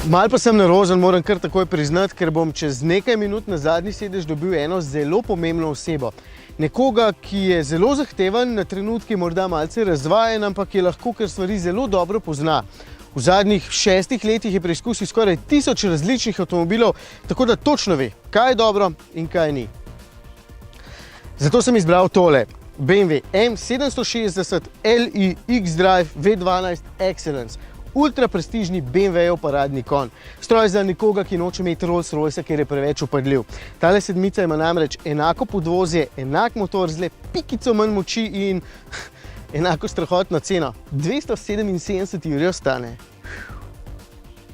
Mal pa sem nervozen, moram kar takoj priznati, ker bom čez nekaj minut na zadnji sedež dobil eno zelo pomembno osebo. Nekoga, ki je zelo zahteven, na trenutke morda malce razvajen, ampak je lahko kar stvari zelo dobro pozna. V zadnjih 6 letih je preizkusil skoraj 1000 različnih avtomobilov, tako da točno ve, kaj je dobro in kaj ni. Zato sem izbral tole. BMW M760 Li X-Drive V12 Excellence. Ultra prestižni BMW-jev paradni konj. Stroj za nekoga, ki noče imeti Rolls-Royce, ker je preveč upadljiv. Tale sedmica ima namreč enako podvozje, enak motor z le pikico manj moči in enako strahotno ceno. 277 jurjev stane.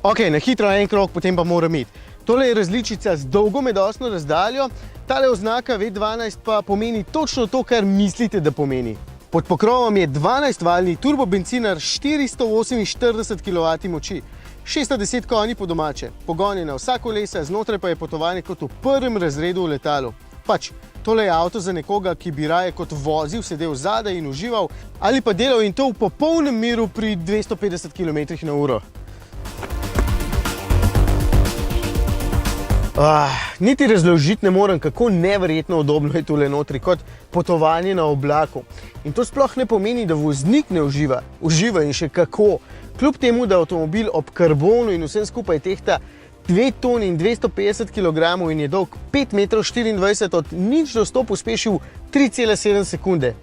Ok, na hitro en krog, potem pa moram iti. Tole je različica z dolgo medosno razdaljo, tale oznaka V12 pa pomeni točno to, kar mislite, da pomeni. Pod pokrovom je 12-valjni turbobencinar 448 kW moči, 610 konji po domače, pogon je na vsa kolesa, znotraj pa je potovanje kot v prvem razredu v letalu. Pač, tole je avto za nekoga, ki bi raje kot vozil, sedel zadaj in užival, ali pa delal in to v popolnem miru pri 250 km/h. Niti razložiti ne morem, kako neverjetno udobno je tule notri, kot potovanje na oblaku. In to sploh ne pomeni, da voznik ne uživa. Uživa in še kako. Kljub temu, da avtomobil ob karbonu in vsem skupaj tehta 2 toni in 250 kg in je dolg 5,24 m, od 0 do 100 pospešil 3,7 sekunde.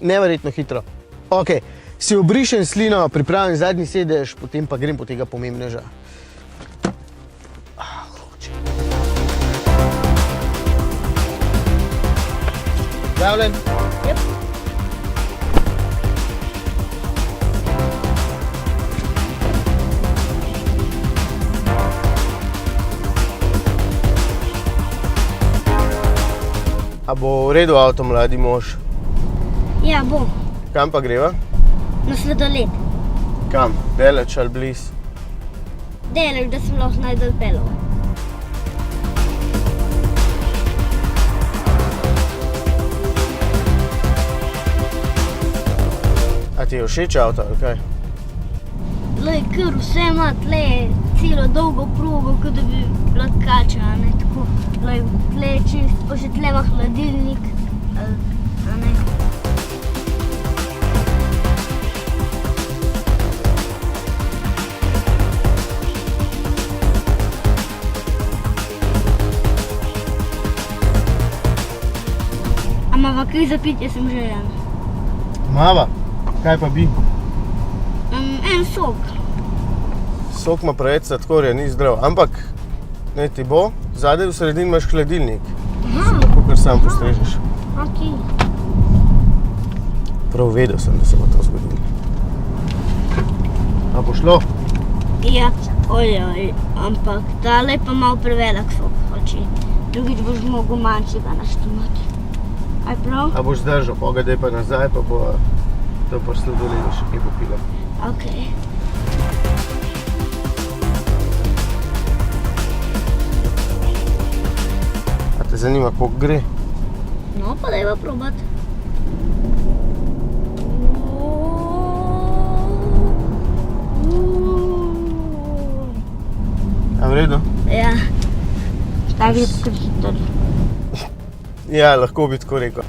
Neverjetno hitro. Ok, si obrišem slino, pripravim zadnji sedež, potem pa grem po tega pomembneža. Pripravljen? Yep. A bo v redu avto, mladi mož? Ja, bo. Kam pa greva? Na sladoled. Kam? Daleč ali bliz? Daleč, da sem lahko najdalj peljal. A ti je všeč avto, ali kaj? Tle je kar vse ima, tle je celo dolgo progo, kot da bi bila kača, a ne tako. Tle je čist, pa še tle ima hladilnik, a ne. A mava kaj za pitje, sem željen? Mava? Kaj pa bi? En sok. Sok ima preveč sladkorja, ni zdrav. Ampak, ne ti bo, zadaj v sredini imaš hladilnik. Lahko kar sam postrežeš. Ok. Prav vedel sem, da se bo to zgodilo. A bo šlo? Ja, ojoj, ampak tale je pa malo prevelik sok, hoči. Drugič boš mogel manjšega naštimati. Aj prav? A boš zdržal, pogadaj pa nazaj, pa bo to pa sladoledu še kaj popila. Ok. A te zanima, koliko gre? No, pa dajva probat. A v redu? Ja. Tak je pokazatelj. Ja, lahko bi tako rekel.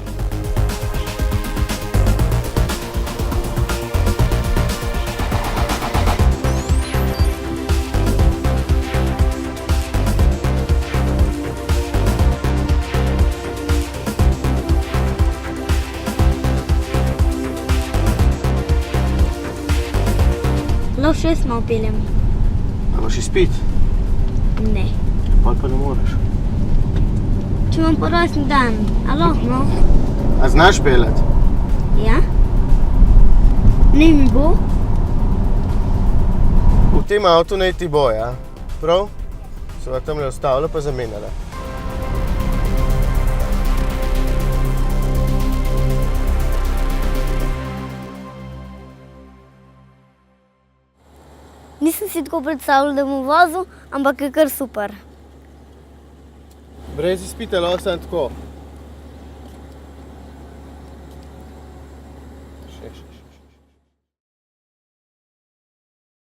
Lahko 6 malo peljem. A boš izpit? Ne. Pol pa ne moreš. Če imam pa rojstni dan, a lahko, no? A znaš peljati? Ja. Ne mi bo? V tem avtu naj ti bo, ja? Prav? Se va tamle ustavila pa zamenjala. Nisem si tako predstavljal, da bom vozil, ampak je kar super. Brez izpita lahko samo tako.